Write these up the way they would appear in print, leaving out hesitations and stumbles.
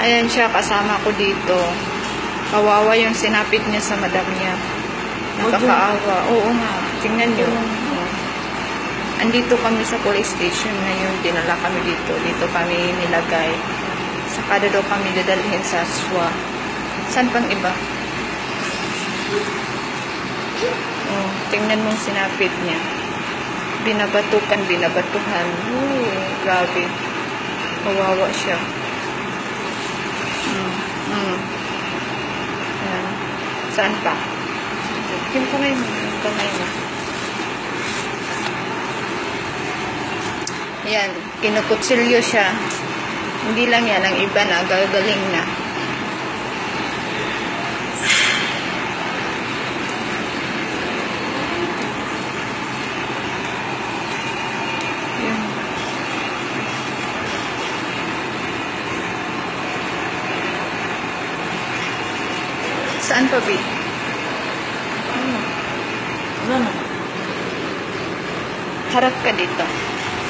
Ayan siya, kasama ko dito. Kawawa yung sinapit niya sa madam niya. Nakakaawa. Oo nga, tingnan niyo. Andito kami sa police station ngayon. Dinala kami dito. Dito kami nilagay. Saka daw kami dadalhin sa SWA. Saan pang iba? Oh, tingnan mong sinapit niya. Binabatukan, binabatuhan. Grabe. Kawawa siya. Ayan. Saan pa? Yung kamay mo. Yung kamay mo. Ayan. Kinukutsilyo siya. Hindi lang yan. Ang iba na. Gagaling na. Ayan. Saan pa, B? Ano? Harap ka dito.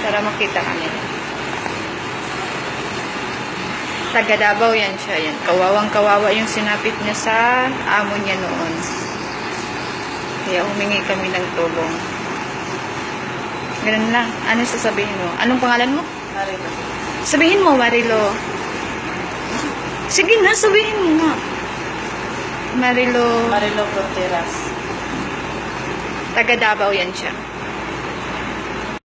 Para makita ka nila. Taga Davao yan siya. Yan. Kawawang-kawawa yung sinapit niya sa amo niya noon. Kaya humingi kami ng tulong. Ganun lang. Ano sasabihin mo? Anong pangalan mo? Marilo. Sabihin mo, Marilo. Sige na, sabihin mo nga. Marilo. Marilo Fronteras. Taga Davao yan siya.